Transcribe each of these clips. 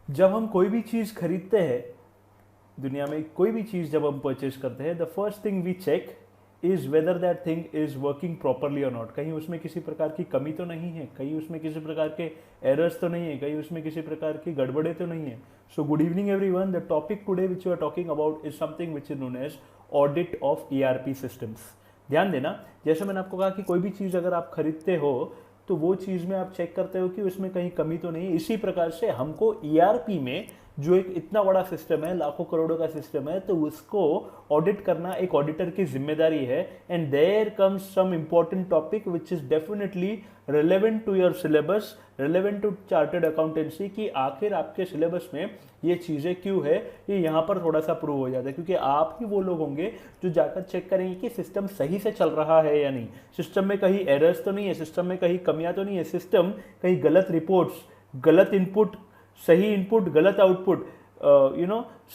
जब हम कोई भी चीज़ खरीदते हैं, दुनिया में कोई भी चीज़ जब हम परचेज करते हैं, the first thing we check is whether that thing is working properly और नॉट। कहीं उसमें किसी प्रकार की कमी तो नहीं है, कहीं उसमें किसी प्रकार के एरर्स तो नहीं है, कहीं उसमें किसी प्रकार की गड़बड़े तो नहीं है। So good evening everyone, the topic today which you are talking about is something which is known as audit of ERP systems. ध्यान देना, जैसे मैंने आपको कहा कि कोई भी चीज़ अगर आप खरीदते हो तो वो चीज़ में आप चेक करते हो कि उसमें कहीं कमी तो नहीं है। इसी प्रकार से हमको ईआरपी में जो एक इतना बड़ा सिस्टम है, लाखों करोड़ों का सिस्टम है, तो उसको ऑडिट करना एक ऑडिटर की जिम्मेदारी है। And there comes some important topic which is definitely relevant to your syllabus, relevant to chartered accountancy, कि आखिर आपके सिलेबस में ये चीज़ें क्यों है, ये यहाँ पर थोड़ा सा प्रूव हो जाता है। क्योंकि आप ही वो लोग होंगे जो जाकर चेक करेंगे कि सिस्टम सही से चल रहा है या नहीं, सिस्टम में कहीं एरर्स तो नहीं है, सिस्टम में कहीं कमियां तो नहीं है, सिस्टम कहीं गलत रिपोर्ट्स, गलत इनपुट, सही इनपुट गलत आउटपुट,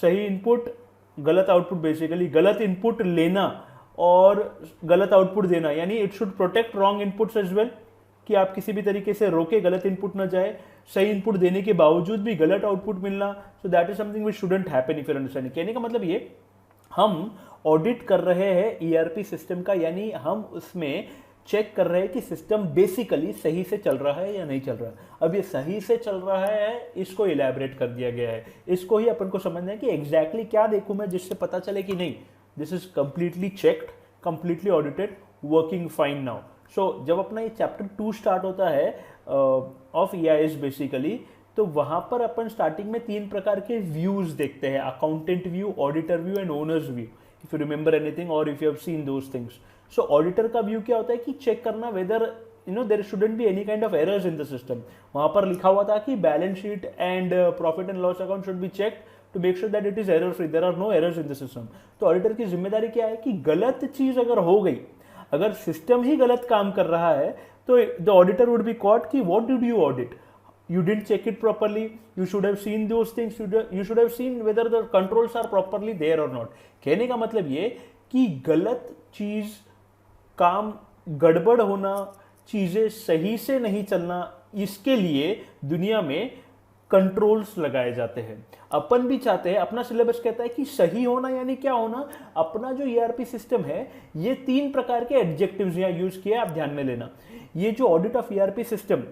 सही इनपुट गलत आउटपुट, बेसिकली गलत इनपुट लेना और गलत आउटपुट देना, यानी it should protect wrong inputs as well, कि आप किसी भी तरीके से रोके गलत इनपुट ना जाए, सही इनपुट देने के बावजूद भी गलत आउटपुट मिलना। सो that is something which shouldn't happen if you understanding. कहने का मतलब ये, हम ऑडिट कर रहे हैं ईआरपी सिस्टम का, यानी हम उसमें चेक कर रहे हैं कि सिस्टम बेसिकली सही से चल रहा है या नहीं चल रहा है। अब ये सही से चल रहा है, इसको इलैबोरेट कर दिया गया है, इसको ही अपन को समझना है कि एग्जैक्टली क्या देखूं मैं जिससे पता चले कि नहीं this is completely checked, completely audited, working fine now. So जब अपना ये चैप्टर 2 स्टार्ट होता है ऑफ ईआईएस बेसिकली, तो वहां पर अपन स्टार्टिंग में 3 प्रकार के व्यूज देखते हैं, accountant view, auditor view and owners view, if you remember anything or if you have seen those things. So auditor का व्यू क्या होता है कि चेक करना whether there shouldn't be any kind of errors in the system. वहां पर लिखा हुआ था कि balance sheet and profit and loss account should be checked to make sure that it is error free, there are no errors in the system. तो auditor की जिम्मेदारी क्या है कि गलत चीज अगर हो गई, अगर सिस्टम ही गलत काम कर रहा है, तो the auditor would be caught कि what did you audit, you didn't check it properly, you should have seen those things, you should have seen whether the controls are properly there or not। कहने का मतलब ये कि गलत चीज, काम गड़बड़ होना, चीजें सही से नहीं चलना, इसके लिए दुनिया में कंट्रोल्स लगाए जाते हैं। अपन भी चाहते हैं, अपना सिलेबस कहता है कि सही होना यानी क्या होना, अपना जो ईआरपी सिस्टम है, ये 3 प्रकार के एडजेक्टिव्स यहां यूज किए, आप ध्यान में लेना। ये जो ऑडिट ऑफ ईआरपी सिस्टम,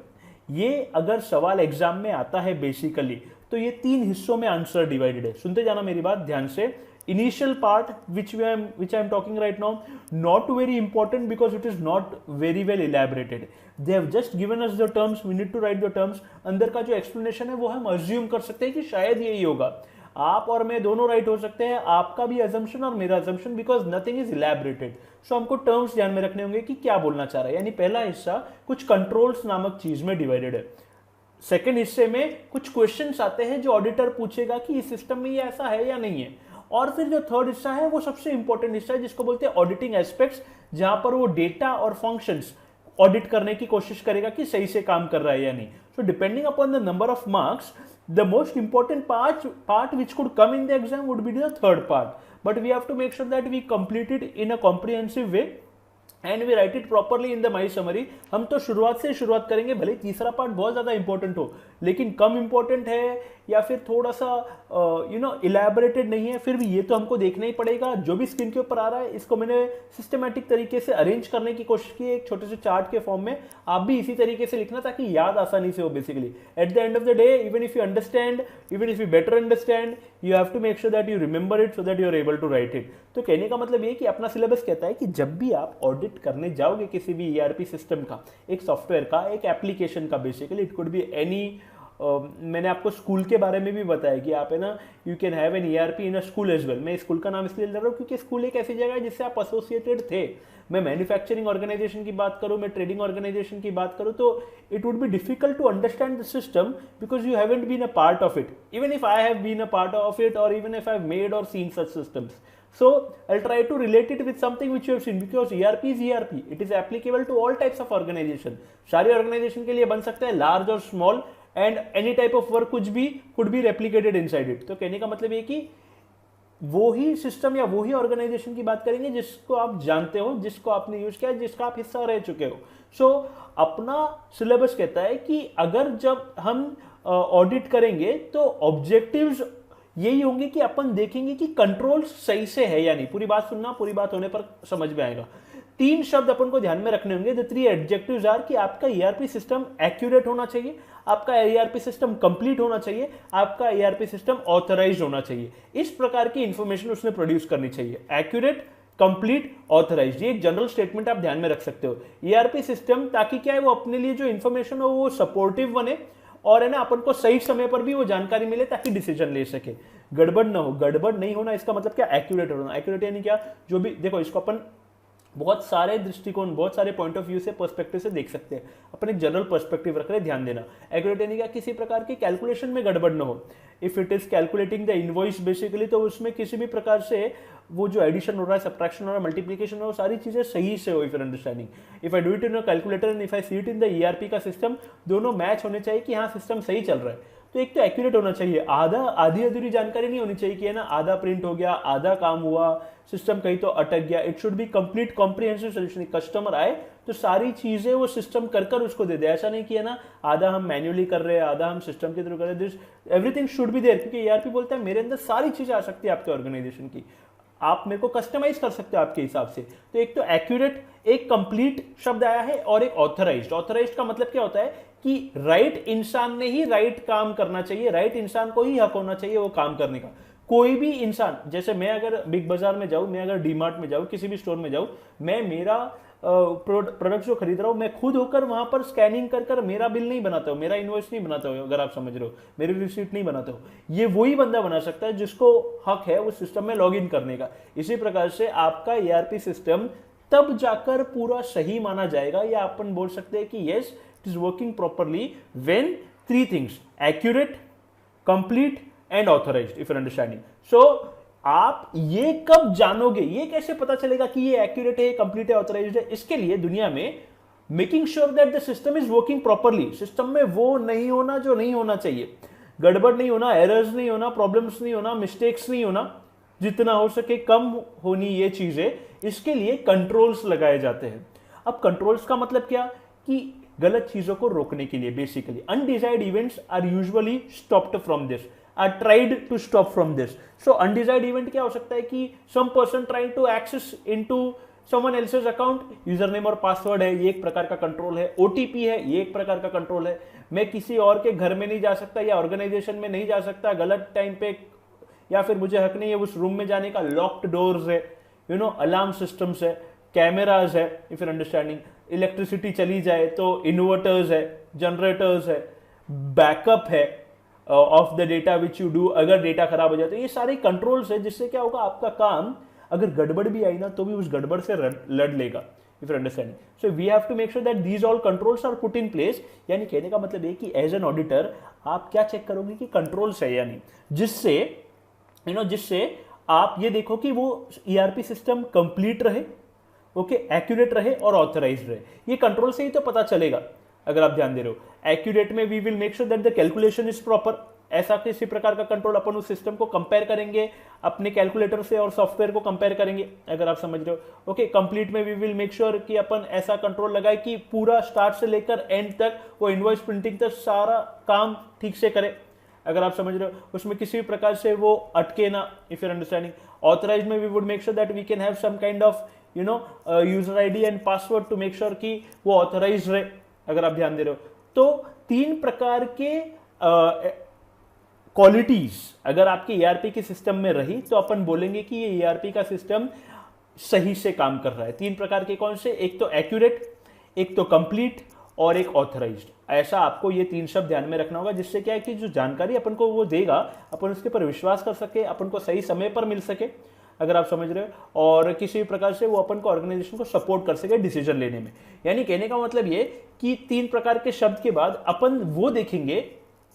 ये अगर सवाल एग्जाम में आता है बेसिकली, तो ये 3 हिस्सों में आंसर डिवाइडेड है। सुनते जाना मेरी बात ध्यान से। Initial part which I am talking right now, not very important because it is not very well elaborated. They have just given us the terms, we need to write the terms। अंदर का जो explanation है वो हम assume कर सकते हैं कि शायद यही होगा। आप और मैं दोनों राइट हो सकते हैं, आपका भी अजम्पशन और मेरा assumption, because nothing is elaborated. So हमको टर्म्स ध्यान में रखने होंगे कि क्या बोलना चाह रहा है। यानी पहला हिस्सा कुछ कंट्रोल्स नामक चीज में डिवाइडेड है। सेकेंड हिस्से में कुछ क्वेश्चंस आते हैं जो ऑडिटर पूछेगा कि इस सिस्टम में ये ऐसा है या नहीं है। और फिर जो थर्ड हिस्सा है वो सबसे इंपॉर्टेंट हिस्सा है, जिसको बोलते हैं ऑडिटिंग एस्पेक्ट्स, जहां पर वो डेटा और फंक्शंस ऑडिट करने की कोशिश करेगा कि सही से काम कर रहा है या नहीं। So depending upon the number of marks, the most important part which could come in the exam would be the third part, but we have to make sure that we complete it in a comprehensive way and we write it properly in the my summary. हम तो शुरुआत से शुरुआत करेंगे, भले तीसरा part बहुत ज्यादा इंपॉर्टेंट हो, लेकिन कम इंपॉर्टेंट है या फिर थोड़ा सा इलैबोरेटेड नहीं है, फिर भी ये तो हमको देखना ही पड़ेगा। जो भी स्क्रीन के ऊपर आ रहा है, इसको मैंने सिस्टमैटिक तरीके से अरेंज करने की कोशिश की है एक छोटे से चार्ट के फॉर्म में। आप भी इसी तरीके से लिखना ताकि याद आसानी से हो। Basically at the end of the day, even if you understand, even if you better understand, you have to make sure that you remember it so that you are able to write it. तो कहने का मतलब ये कि अपना syllabus कहता है कि जब भी आप ऑडिट करने जाओगे किसी भी ईआरपी सिस्टम का, एक सॉफ्टवेयर का, एक एप्लीकेशन का, basically it could be any, मैंने आपको स्कूल के बारे में भी बताया कि आप है ना, you can have an ERP in a school as well. मैं स्कूल का नाम इसलिए ले रहा हूँ क्योंकि स्कूल एक ऐसी जगह है जिससे आप एसोसिएटेड थे। मैं मैन्युफैक्चरिंग ऑर्गेनाइजेशन की बात करूँ, मैं ट्रेडिंग ऑर्गेनाइजेशन की बात करूँ, तो it would be difficult to understand the system because you haven't been a part of it, even if I have been a part of it or even if I have made or seen such systems. So I'll try to relate it with something which you have seen because ERP is ERP. It is applicable to all types of organization. सारी organisation के लिए बन सकता है, large और small, and any type of work कुछ भी could be replicated inside it. तो कहने का मतलब ये कि वो ही सिस्टम या वो ही ऑर्गेनाइजेशन की बात करेंगे जिसको आप जानते हो, जिसको आपने यूज किया, जिसका आप हिस्सा रह चुके हो। सो अपना सिलेबस कहता है कि अगर जब हम ऑडिट करेंगे तो ऑब्जेक्टिव्स यही होंगे कि अपन देखेंगे कि कंट्रोल सही से है या नहीं। पूरी बात सुनना, पूरी बात होने पर समझ में आएगा। 3 शब्द अपन को ध्यान में रखने होंगे। द 3 एडजेक्टिव्स आर कि आपका ईआरपी सिस्टम एक्यूरेट होना चाहिए, आपका ईआरपी सिस्टम कंप्लीट होना चाहिए, आपका ईआरपी सिस्टम ऑथराइज्ड होना चाहिए। इस प्रकार की इंफॉर्मेशन उसने प्रोड्यूस करनी चाहिए। एक्यूरेट, कंप्लीट, ऑथराइज्ड, ये एक जनरल स्टेटमेंट आप ध्यान में रख सकते हो। ईआरपी सिस्टम ताकि क्या है वो अपने लिए जो इंफॉर्मेशन हो वो सपोर्टिव बने और है ना अपन को सही समय पर भी वो जानकारी मिले ताकि डिसीजन ले सके। गड़बड़ ना हो, गड़बड़ नहीं होना इसका मतलब क्या, एक्यूरेट होना। एक्यूरेट यानी क्या, जो भी देखो इसको अपन बहुत सारे दृष्टिकोण, बहुत सारे पॉइंट ऑफ व्यू से, पर्सपेक्टिव से देख सकते हैं। अपन एक जनरल पर्सपेक्टिव रख रहे हैं, ध्यान देना। एक्यूरेट यानी क्या, किसी प्रकार की कैलकुलेशन में गड़बड़ न हो। If it is calculating the invoice basically, तो उसमें किसी भी प्रकार से वो जो एडिशन हो रहा है, सब्ट्रैक्शन हो रहा है, मल्टीप्लिकेशन हो रहा है, सारी चीजें सही से हो। If your understanding, if I do it in a calculator and if I see it in the ERP का सिस्टम, दोनों मैच होने चाहिए कि हाँ सिस्टम सही चल रहा है। तो एक तो एक्यूरेट होना चाहिए, आधी अधूरी जानकारी नहीं होनी चाहिए कि है ना आधा प्रिंट हो गया, आधा काम हुआ, सिस्टम कहीं तो अटक गया। It should be complete comprehensive solution. Customer आए तो सारी चीजें वो सिस्टम कर उसको दे दे। ऐसा नहीं कि है ना आधा हम मैन्युअली कर रहे हैं, आधा हम सिस्टम के थ्रू कर रहे हैं। This everything should be there, क्योंकि ईआरपी बोलता है मेरे अंदर सारी चीजें आ सकती है आपके ऑर्गेनाइजेशन की, आप मेरे को कस्टमाइज कर सकते हो आपके हिसाब से। तो एक तो एक्यूरेट, एक कंप्लीट शब्द आया है और एक ऑथराइज्ड। ऑथराइज्ड का मतलब क्या होता है कि राइट इंसान ने ही राइट काम करना चाहिए, राइट इंसान को ही हक होना चाहिए वो काम करने का। कोई भी इंसान, जैसे मैं अगर बिग बाजार में जाऊं, मैं अगर डीमार्ट में जाऊं, किसी भी स्टोर में जाऊं, मैं मेरा प्रोडक्ट जो खरीद रहा हूं मैं खुद होकर वहां पर स्कैनिंग कर मेरा बिल नहीं बनाता हूं, मेरा इनवॉइस नहीं बनाता हूं, अगर आप समझ रहे हो, मेरी रिसीट नहीं बनाता हूं। ये वही बंदा बना सकता है जिसको हक है उस सिस्टम में लॉग इन करने का। इसी प्रकार से आपका ईआरपी सिस्टम तब जाकर पूरा सही माना जाएगा, या अपन बोल सकते हैं कि yes it is working properly when 3 things accurate, complete and authorised, if you understanding. So आप ये कब जानोगे, ये कैसे पता चलेगा कि ये एक्यूरेट है, कंप्लीट है, ऑथराइज्ड है? इसके लिए दुनिया में making sure that the system is working properly. System में वो नहीं होना जो नहीं होना चाहिए, गड़बड़ नहीं होना, एरर्स नहीं होना, प्रॉब्लम्स नहीं होना, मिस्टेक्स नहीं होना, जितना हो सके कम होनी ये चीजें। इसके लिए कंट्रोल्स लगाए जाते हैं। अब कंट्रोल्स का मतलब क्या, कि गलत चीजों को रोकने के लिए basically undesired events are usually stopped from this, are tried to stop from this. So undesired event क्या हो सकता है कि some person trying to access into someone else's account, user name और पासवर्ड है, ये एक प्रकार का कंट्रोल है। ओटीपी है, ये एक प्रकार का कंट्रोल है। मैं किसी और के घर में नहीं जा सकता या ऑर्गेनाइजेशन में नहीं जा सकता गलत टाइम पे, या फिर मुझे हक नहीं है उस रूम में जाने का। लॉक्ड डोर्स है, यू नो, अलार्म सिस्टम्स है, कैमराज है, इफ यू अंडरस्टैंडिंग। इलेक्ट्रिसिटी चली जाए तो इन्वर्टर्स है, जनरेटर्स है, बैकअप है of the data which you do, अगर डेटा खराब हो जाए तो। ये सारे कंट्रोल्स है जिससे क्या होगा, आपका काम अगर गड़बड़ भी आई ना तो भी उस गड़बड़ से लड़ लेगा, if you understanding. So we have to make sure that these all controls are put in place. यानी कहने का मतलब है कि एज एन ऑडिटर आप क्या चेक करोगे कि कंट्रोल्स है या नहीं, जिससे जिससे आप ये देखो कि वो ईआरपी सिस्टम कंप्लीट रहे, ओके, एक्यूरेट रहे और ऑथराइज्ड रहे। ये कंट्रोल से ही तो पता चलेगा, अगर आप ध्यान दे रहे हो। एक्यूरेट में we will make sure that the calculation is proper. ऐसा किसी प्रकार का कंट्रोल अपन उस सिस्टम को कंपेयर करेंगे अपने कैलकुलेटर से और सॉफ्टवेयर को कंपेयर करेंगे, अगर आप समझ रहे हो। ओके, कंप्लीट में वी विल मेक श्योर कि अपन ऐसा कंट्रोल लगाए कि पूरा स्टार्ट से लेकर एंड तक वो इनवॉइस प्रिंटिंग तक सारा काम ठीक से करे, अगर आप समझ रहे हो। उसमें किसी भी प्रकार से वो अटके ना, इफ यूर अंडरस्टैंडिंग। ऑथराइज में we would make sure that we can have some kind of user ID and password to make sure कि वो ऑथराइज रहे, अगर आप ध्यान दे रहे हो। तो 3 प्रकार के क्वालिटीज अगर आपके ईआरपी के सिस्टम में रही तो अपन बोलेंगे कि ये ईआरपी का सिस्टम सही से काम कर रहा है। 3 प्रकार के कौन से, एक तो एक्यूरेट, एक तो कंप्लीट और एक ऑथराइज्ड। ऐसा आपको ये 3 शब्द ध्यान में रखना होगा, जिससे क्या है कि जो जानकारी अपन को वो देगा अपन उसके पर विश्वास कर सके, अपन को सही समय पर मिल सके, अगर आप समझ रहे हो, और किसी भी प्रकार से वो अपन को ऑर्गेनाइजेशन को सपोर्ट कर सके डिसीजन लेने में। यानी कहने का मतलब ये कि 3 प्रकार के शब्द के बाद अपन वो देखेंगे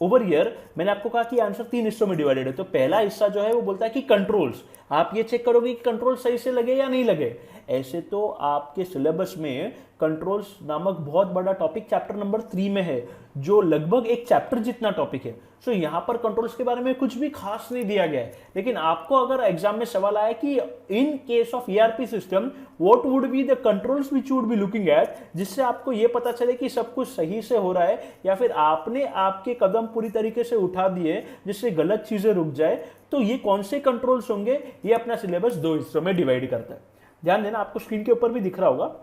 ओवर हियर। मैंने आपको कहा कि आंसर 3 हिस्सों में डिवाइडेड है। तो पहला हिस्सा जो है वो बोलता है कि कंट्रोल्स, आप ये चेक करोगे कि कंट्रोल सही से लगे या नहीं लगे। ऐसे तो आपके सिलेबस में कंट्रोल्स नामक बहुत बड़ा टॉपिक चैप्टर नंबर 3 में है, जो लगभग एक चैप्टर जितना टॉपिक है। सो यहाँ पर कंट्रोल्स के बारे में कुछ भी खास नहीं दिया गया है, लेकिन आपको अगर एग्जाम में सवाल आया कि in case of ERP system what would be the controls which would be looking at, जिससे आपको ये पता चले कि सब कुछ सही से हो रहा है या फिर आपने आपके कदम पूरी तरीके से उठा दिए जिससे गलत चीजें रुक जाए, तो ये कौन से कंट्रोल्स होंगे, ये अपना सिलेबस दो हिस्सों में डिवाइड करता है। ध्यान देना, आपको स्क्रीन के ऊपर भी दिख रहा होगा,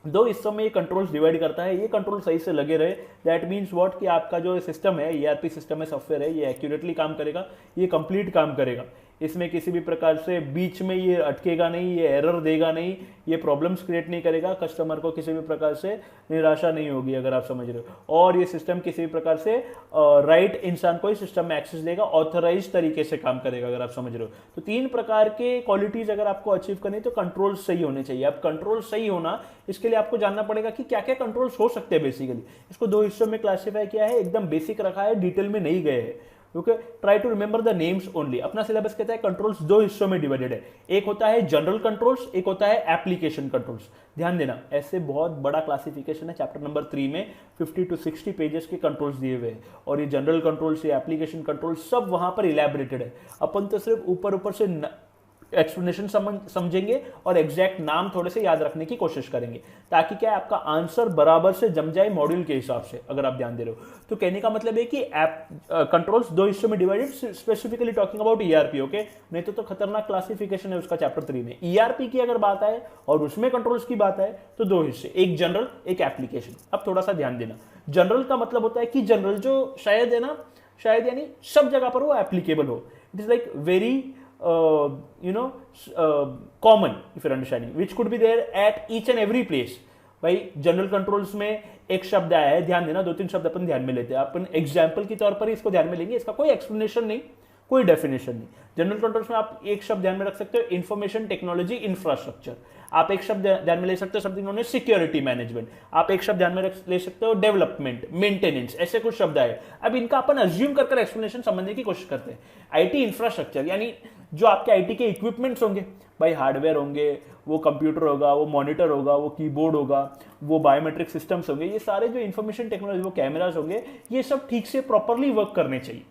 दो हिस्सों में ये कंट्रोल्स डिवाइड करता है। ये कंट्रोल सही से लगे रहे, दैट मीन्स व्हाट कि आपका जो सिस्टम है, ईआरपी सिस्टम है, सॉफ्टवेयर है, ये एक्यूरेटली काम करेगा, ये कंप्लीट काम करेगा, इसमें किसी भी प्रकार से बीच में ये अटकेगा नहीं, ये एरर देगा नहीं, ये प्रॉब्लम्स क्रिएट नहीं करेगा, कस्टमर को किसी भी प्रकार से निराशा नहीं होगी, अगर आप समझ रहे हो। और ये सिस्टम किसी भी प्रकार से राइट इंसान को ही सिस्टम में एक्सेस देगा, ऑथराइज तरीके से काम करेगा, अगर आप समझ रहे हो। तो तीन प्रकार के क्वालिटीज अगर आपको अचीव करनी तो कंट्रोल सही होने चाहिए। अब कंट्रोल सही होना, इसके लिए आपको जानना पड़ेगा कि क्या क्या कंट्रोल्स हो सकते हैं। बेसिकली इसको दो हिस्सों में क्लासिफाई किया है, एकदम बेसिक रखा है, डिटेल में नहीं गए हैं। Okay, try to remember the names only. अपना सिलेबस कहता है कंट्रोल्स दो हिस्सों में डिवाइडेड है, एक होता है जनरल कंट्रोल्स, एक होता है एप्लीकेशन कंट्रोल्स। ध्यान देना, ऐसे बहुत बड़ा क्लासिफिकेशन है चैप्टर नंबर 3 में, 50 to 60 पेजेस के कंट्रोल्स दिए हुए हैं, और ये जनरल कंट्रोल्स, ये एप्लीकेशन कंट्रोल्स सब वहां पर इलेबोरेटेड है। अपन तो सिर्फ ऊपर ऊपर से एक्सप्लेनेशन समझेंगे और एग्जैक्ट नाम थोड़े से याद रखने की कोशिश करेंगे, ताकि क्या आपका आंसर बराबर से जम जाए मॉड्यूल के हिसाब से, अगर आप ध्यान दे रहे हो। तो कहने का मतलब है कि कंट्रोल्स दो हिस्सों में divided, specifically talking about ERP. Okay, नहीं तो खतरनाक क्लासिफिकेशन है उसका चैप्टर 3 में। ईआरपी की अगर बात आए और उसमें कंट्रोल्स की बात आए तो दो हिस्से, एक जनरल, एक एप्लीकेशन। अब थोड़ा सा ध्यान देना, जनरल का मतलब होता है कि जनरल जो शायद है ना, शायद यानी सब जगह पर वो एप्लीकेबल हो। It is like very common, if you're understanding, which could be there at each and every place। भाई जनरल कंट्रोल्स में एक शब्द आया है, ध्यान देना, दो तीन शब्द अपन ध्यान में लेते हैं, अपन एग्जाम्पल के तौर पर ही इसको ध्यान में लेंगे, इसका कोई एक्सप्लेनेशन नहीं, कोई डेफिनेशन नहीं। जनरल कंट्रोल्स में आप एक शब्द ध्यान में रख सकते हो, इंफॉर्मेशन टेक्नोलॉजी इंफ्रास्ट्रक्चर। आप एक शब्द ध्यान में ले सकते हो, something known as security management. आप एक शब्द ध्यान में ले सकते हो, डेवलपमेंट, मेंटेनेंस, ऐसे कुछ शब्द आए। अब इनका अपन अज्यूम कर एक्सप्लेनेशन समझने की कोशिश करते हैं। आईटी इंफ्रास्ट्रक्चर यानी जो आपके आईटी के इक्विपमेंट्स होंगे, भाई हार्डवेयर होंगे, वो कंप्यूटर होगा, वो मॉनिटर होगा, वो कीबोर्ड होगा, वो बायोमेट्रिक सिस्टम्स होंगे, ये सारे जो इंफॉर्मेशन टेक्नोलॉजी, वो कैमराज होंगे, ये सब ठीक से प्रॉपरली वर्क करने चाहिए।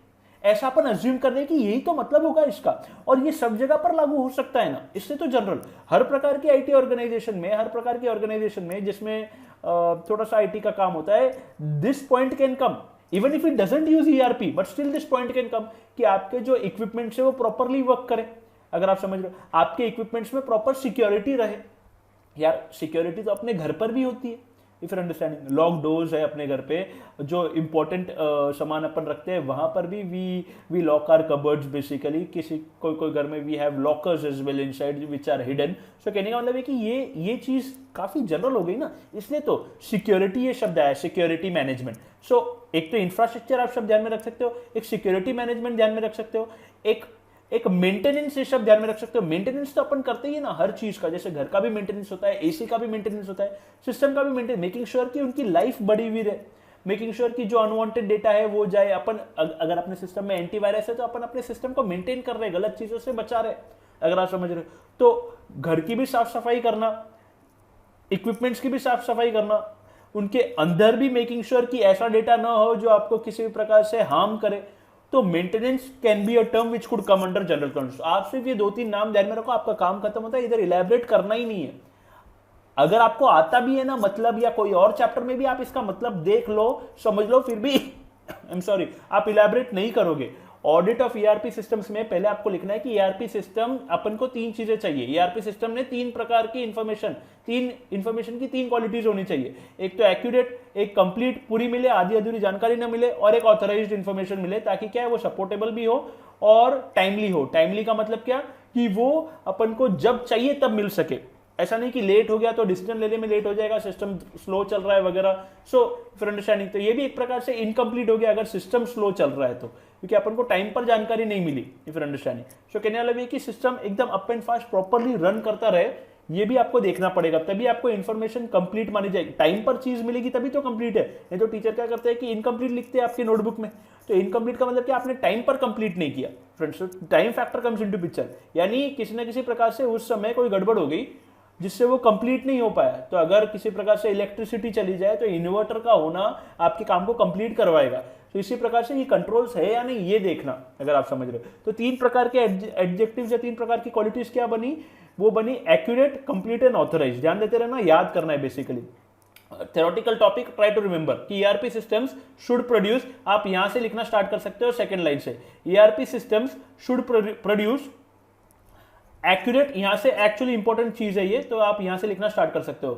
ऐसा अपन अज्यूम कर रहे हैं कि यही तो मतलब होगा इसका, और ये सब जगह पर लागू हो सकता है ना। इससे तो जनरल हर प्रकार की आईटी ऑर्गेनाइजेशन में, हर प्रकार की ऑर्गेनाइजेशन में जिसमें थोड़ा सा आईटी का काम होता है, this point can come even if it doesn't use ERP, but still this point can come कि आपके जो इक्विपमेंट्स है वो प्रॉपरली वर्क करें। अगर आप समझ रहे हो, आपके इक्विपमेंट्स में प्रॉपर सिक्योरिटी रहे। यार सिक्योरिटी तो अपने घर पर भी होती है, if you understanding. Lock doors है अपने घर पे, जो इंपॉर्टेंट सामान अपन रखते हैं वहां पर भी we lock our cupboards basically. किसी कोई घर में we have lockers as well inside which are hidden. So कहने का मतलब है कि ये चीज काफी जनरल हो गई ना, इसलिए तो सिक्योरिटी ये शब्द आया, सिक्योरिटी मैनेजमेंट। सो एक तो इंफ्रास्ट्रक्चर आप शब्द ध्यान में रख सकते हो, एक सिक्योरिटी मैनेजमेंट ध्यान में रख सकते हो, एक मेंटेनेंस ये शब्द ध्यान में रख सकते हो। मेंटेनेंस तो अपन करते ही है ना हर चीज का, जैसे घर का भी मेंटेनेंस होता है, एसी का भी मेंटेनेंस होता है, सिस्टम का भी मेंटेनेंस, मेकिंग श्योर कि उनकी लाइफ बड़ी हुई रहे, मेकिंग श्योर कि जो अनवांटेड डेटा है वो जाए। अपन अगर अपने सिस्टम में एंटीवायरस है तो अपन अपने सिस्टम को मेंटेन कर रहे हैं, गलत चीजों से बचा रहे, अगर आप समझ रहे हो। तो घर की भी साफ सफाई करना, इक्विपमेंट्स की भी साफ सफाई करना, उनके अंदर भी मेकिंग श्योर कि ऐसा डेटा ना हो जो आपको किसी भी प्रकार से हार्म करे। तो maintenance can be a term which could come under general controls. आप सिर्फ ये दो तीन नाम ध्यान में रखो, आपका काम खत्म होता है, इधर इलैबोरेट करना ही नहीं है। अगर आपको आता भी है ना मतलब, या कोई और चैप्टर में भी आप इसका मतलब देख लो, समझ लो, फिर भी आई एम सॉरी आप इलैबोरेट नहीं करोगे। ऑडिट ऑफ ईआरपी सिस्टम्स में पहले आपको लिखना है कि ईआरपी सिस्टम अपन को तीन चीजें चाहिए। ईआरपी सिस्टम ने तीन प्रकार की इंफॉर्मेशन की तीन क्वालिटीज होनी चाहिए। एक तो एक्यूरेट, एक कंप्लीट पूरी मिले, आधी अधूरी जानकारी ना मिले, और एक ऑथराइज्ड इंफॉर्मेशन मिले, ताकि क्या है वो सपोर्टेबल भी हो और टाइमली हो। टाइमली का मतलब क्या कि वो अपन को जब चाहिए तब मिल सके, ऐसा नहीं कि लेट हो गया तो डिसीजन लेने में लेट हो जाएगा, सिस्टम स्लो चल रहा है वगैरह। सो फॉर अंडरस्टैंडिंग, तो ये भी एक प्रकार से इनकम्प्लीट हो गया अगर सिस्टम स्लो चल रहा है तो, क्योंकि अपन को टाइम पर जानकारी नहीं मिली, इफ यू अंडरस्टैंडिंग। सो कहने वाला भी कि सिस्टम एकदम up and fast properly run करता रहे, ये भी आपको देखना पड़ेगा, तभी आपको इन्फॉर्मेशन कंप्लीट मानी जाएगी। टाइम पर चीज मिलेगी तभी तो कंप्लीट है, नहीं तो टीचर क्या करते हैं कि इनकम्प्लीट लिखते हैं आपके नोटबुक में। तो इनकम्प्लीट का मतलब कि आपने टाइम पर कंप्लीट नहीं किया। Friends, time factor comes into picture, यानी किसी ना किसी प्रकार से उस समय कोई गड़बड़ हो गई जिससे वो कंप्लीट नहीं हो पाया। तो अगर किसी प्रकार से इलेक्ट्रिसिटी चली जाए तो इन्वर्टर का होना आपके काम को कंप्लीट करवाएगा। तो इसी प्रकार से ये कंट्रोल्स है या नहीं ये देखना, अगर आप समझ रहे हो। तो 3 प्रकार के एडजेक्टिव्स या 3 प्रकार की क्वालिटीज क्या बनी, वो बनी एक्यूरेट, कंप्लीट एंड ऑथराइज। ध्यान देते रहना, याद करना है basically. Theoretical topic try to remember कि ईआरपी सिस्टम्स शुड प्रोड्यूस, आप यहां से लिखना स्टार्ट कर सकते हो सेकंड लाइन से, ERP systems should produce accurate, यहां से एक्चुअली इंपॉर्टेंट चीज है ये, तो आप यहां से लिखना स्टार्ट कर सकते हो।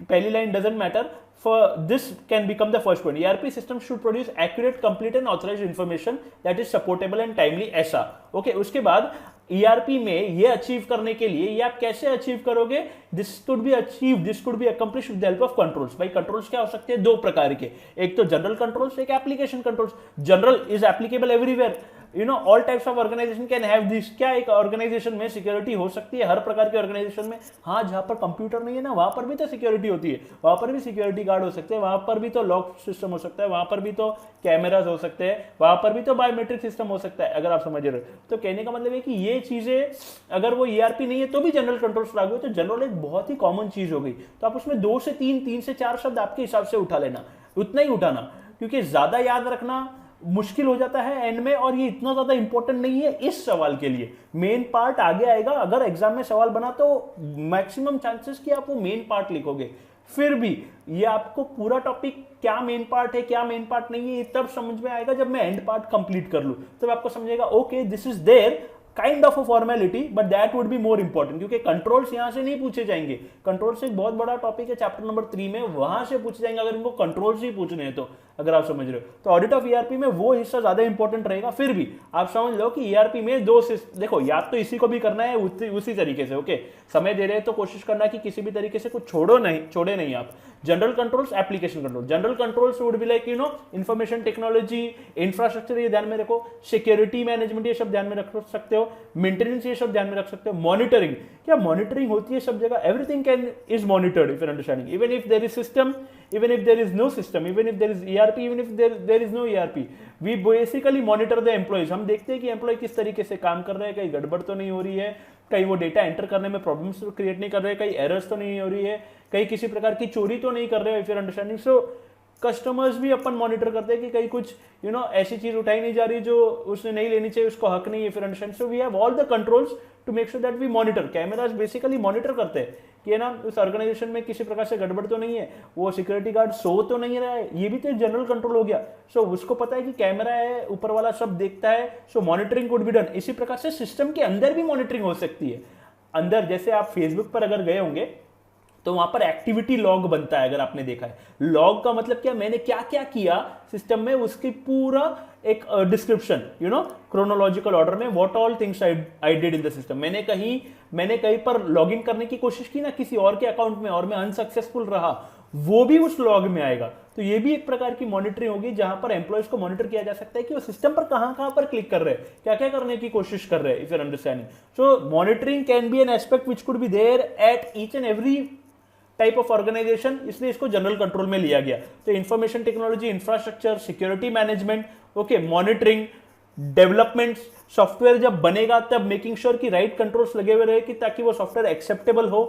पहली line doesn't matter, for this can become the first point, ERP system should produce accurate, complete and authorised information that is supportable and timely, ऐसा। ओके, उसके बाद ईआरपी में ये अचीव करने के लिए ये आप कैसे अचीव करोगे, this could be achieve, this could be accomplish with the help of controls. भाई कंट्रोल्स क्या हो सकते हैं, 2 प्रकार के, एक तो जनरल कंट्रोल्स, एक application controls. General is applicable everywhere, you know all types of organisation can have this. क्या एक ऑर्गेनाइजेशन में सिक्योरिटी हो सकती है, हर प्रकार के ऑर्गेनाइजेशन में, हाँ जहां पर कंप्यूटर नहीं है ना वहां पर भी तो सिक्योरिटी होती है, वहां पर भी सिक्योरिटी गार्ड हो सकते हैं, वहां पर भी तो लॉक सिस्टम हो सकता है, वहां पर भी तो कैमराज हो सकते हैं, वहां पर भी तो बायोमेट्रिक सिस्टम हो सकता है, अगर आप समझ रहे हो। तो कहने का मतलब है कि ये चीजें अगर वो ईआरपी नहीं है तो भी जनरल कंट्रोल्स लागू है, तो जनरल एक बहुत ही कॉमन चीज हो गई। तो आप उसमें 2 से 3, 3 से 4 शब्द आपके हिसाब से उठा लेना, उतना ही उठाना, क्योंकि ज्यादा याद रखना मुश्किल हो जाता है एंड में, और ये इतना ज्यादा इंपॉर्टेंट नहीं है इस सवाल के लिए। मेन पार्ट आगे आएगा, अगर एग्जाम में सवाल बना तो मैक्सिमम चांसेस कि आप वो मेन पार्ट लिखोगे। फिर भी ये आपको पूरा टॉपिक क्या मेन पार्ट है क्या मेन पार्ट नहीं है ये तब समझ में आएगा जब मैं एंड पार्ट कंप्लीट कर लूं, तब आपको समझेगा okay this is there kind of a formality but that would be more important, क्योंकि कंट्रोल्स यहां से नहीं पूछे जाएंगे। कंट्रोल्स एक बहुत बड़ा टॉपिक है चैप्टर नंबर 3 में, वहां से पूछे जाएंगे अगर इनको कंट्रोल्स ही पूछने हैं तो, अगर आप समझ रहे हो। तो ऑडिट ऑफ ईआरपी में वो हिस्सा ज्यादा इंपॉर्टेंट रहेगा। फिर भी आप समझ लो कि ईआरपी में 2 देखो, याद तो इसी को भी करना है उसी तरीके से। ओके, समय दे रहे हैं तो कोशिश करना कि किसी भी तरीके से कुछ छोड़े नहीं आप। General controls, application control. General controls would be like information technology, infrastructure, ये ध्यान में रखो, सिक्योरिटी मैनेजमेंट ये सब ध्यान में रख सकते हो, मेंटेनेंस ये सब ध्यान में रख सकते हो, मॉनिटरिंग, क्या मॉनिटरिंग होती है सब जगह, everything can is monitored if you are understanding, even if there is system, even if there is no system, even if there is ERP, even if there is no ERP, we basically monitor the employees। हम देखते हैं कि employ किस तरीके से काम कर रहे हैं, कहीं गड़बड़ तो नहीं हो रही है, कहीं वो डेटा एंटर करने में प्रॉब्लम्स तो क्रिएट नहीं कर रहे हैं, कहीं एरर्स तो नहीं हो रही है, कहीं किसी प्रकार की चोरी तो नहीं कर रहे हो, if you are understanding. So customers भी अपन मॉनिटर करते हैं कि कहीं कुछ ऐसी चीज उठाई नहीं जा रही जो उसने नहीं लेनी चाहिए, उसको हक नहीं है, फिर understand. So we have all the controls to make sure that we monitor. Cameras basically monitor करते हैं कि ना उस ऑर्गेनाइजेशन में किसी प्रकार से गड़बड़ तो नहीं है, वो सिक्योरिटी गार्ड सो तो नहीं रहा है, ये भी तो जनरल कंट्रोल हो गया। सो उसको पता है कि कैमरा है, ऊपर वाला सब देखता है, सो मॉनिटरिंग कुड बी डन। इसी प्रकार से सिस्टम के अंदर भी मॉनिटरिंग हो सकती है। अंदर जैसे आप फेसबुक पर अगर गए होंगे तो वहां पर एक्टिविटी लॉग बनता है, अगर आपने देखा है। लॉग का मतलब क्या, मैंने क्या क्या किया सिस्टम में, उसकी पूरा एक डिस्क्रिप्शन, क्रोनोलॉजिकल ऑर्डर में what all things I did in the system. मैंने कहीं पर लॉग इन करने की कोशिश की ना किसी और के अकाउंट में और मैं अनसक्सेसफुल रहा, वो भी उस लॉग में आएगा। तो ये भी एक प्रकार की मॉनिटरिंग होगी जहां पर एम्प्लॉयज को मॉनिटर किया जा सकता है कि वो सिस्टम पर कहां पर क्लिक कर रहे हैं, क्या क्या करने की कोशिश कर रहे हैं, if you are understanding. So monitoring can be an aspect which could be there at each and every type of organisation, इसलिए इसको जनरल कंट्रोल में लिया गया। तो information technology, infrastructure, security management, okay, monitoring, development, software जब बनेगा तब making sure कि राइट कंट्रोल्स लगे हुए रहे कि ताकि वो सॉफ्टवेयर एक्सेप्टेबल हो।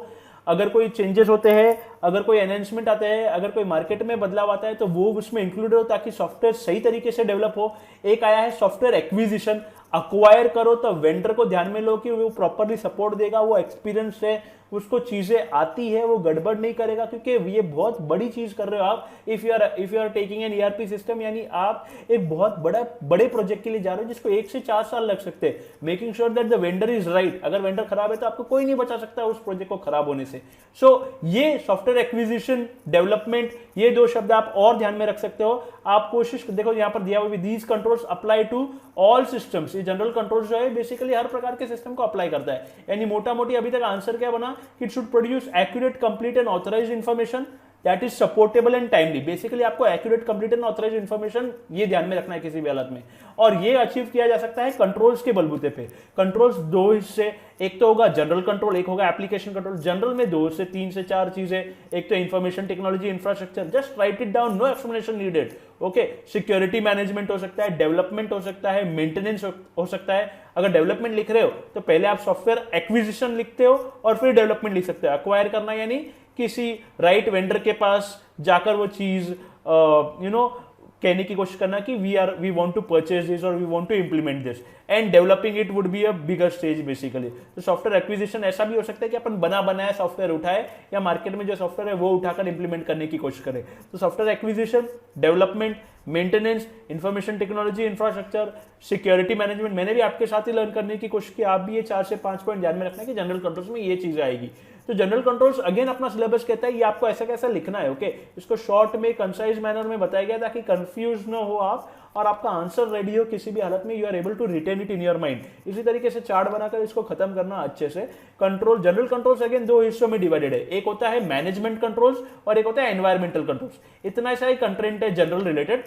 अगर कोई चेंजेस होते हैं, अगर कोई एनहेंसमेंट आते हैं, अगर कोई मार्केट में बदलाव आता है तो वो उसमें इंक्लूड हो ताकि सॉफ्टवेयर सही तरीके से डेवलप हो। एक आया है सॉफ्टवेयर एक्विजिशन, अक्वायर करो तो वेंडर को ध्यान में लो कि वो प्रॉपरली सपोर्ट देगा, वो एक्सपीरियंस है, उसको चीजें आती है, वो गड़बड़ नहीं करेगा, क्योंकि ये बहुत बड़ी चीज कर रहे हो आप। If you are taking an ERP system, यानी आप एक बहुत बड़े प्रोजेक्ट के लिए जा रहे हो जिसको 1 से 4 साल लग सकते हैं। Making sure that the vendor is right, अगर वेंडर खराब है तो आपको कोई नहीं बचा सकता उस प्रोजेक्ट को खराब होने से। सो ये सॉफ्टवेयर एक्विजिशन, डेवलपमेंट, ये 2 शब्द आप और ध्यान में रख सकते हो। आप कोशिश देखो यहां पर दिया हुआ भी, these controls apply to all systems. ये जनरल कंट्रोल्स जो है बेसिकली हर प्रकार के सिस्टम को अप्लाई करता है। यानी मोटा मोटी अभी तक आंसर क्या बना, it should produce accurate, complete and authorised information that is supportable and timely. Basically आपको accurate, complete and authorised information ये ध्यान में रखना है किसी भी हालत में, और ये अचीव किया जा सकता है कंट्रोल्स के बलबूते पे। कंट्रोल्स 2 हिस्से, एक तो होगा जनरल कंट्रोल, एक होगा एप्लीकेशन कंट्रोल। जनरल में 2 से 3 से 4 चीजें, एक तो information technology, infrastructure, just write it down, no explanation needed. Okay, security management हो सकता है, डेवलपमेंट हो सकता है, मेंटेनेंस हो सकता है। अगर डेवलपमेंट लिख रहे हो तो पहले आप सॉफ्टवेयर एक्विजिशन लिखते हो और फिर डेवलपमेंट लिख सकते हो। अक्वायर करना यानी किसी राइट वेंडर के पास जाकर वो चीज कहने की कोशिश करना कि we want to purchase this or we want to implement this, and developing it would be a bigger stage basically. तो सॉफ्टवेयर एक्विजिशन ऐसा भी हो सकता है कि अपन बना बनाया सॉफ्टवेयर उठाए या मार्केट में जो सॉफ्टवेयर है वो उठाकर इंप्लीमेंट करने की कोशिश करें। तो software acquisition, development, maintenance, information technology, infrastructure, security management, मैंने भी आपके साथ ही लर्न करने की कोशिश की। आप भी ये 4 से 5 पॉइंट ध्यान में रखना कि जनरल कंट्रोल्स में ये चीजें आएगी। तो जनरल कंट्रोल्स अगेन अपना सिलेबस कहता है ये आपको ऐसा कैसा लिखना है, ओके। इसको शॉर्ट में कंसाइज मैनर में बताया गया ताकि कंफ्यूज ना हो आप और आपका आंसर रेडी हो किसी भी हालत में, you are able to retain it in your mind. इसी तरीके से चार्ट बनाकर इसको खत्म करना अच्छे से। कंट्रोल, जनरल कंट्रोल्स अगेन 2 हिस्सों में डिवाइडेड है, एक होता है मैनेजमेंट कंट्रोल्स और एक होता है एनवायरमेंटल कंट्रोल्स। इतना सा ही कंटेंट है जनरल रिलेटेड।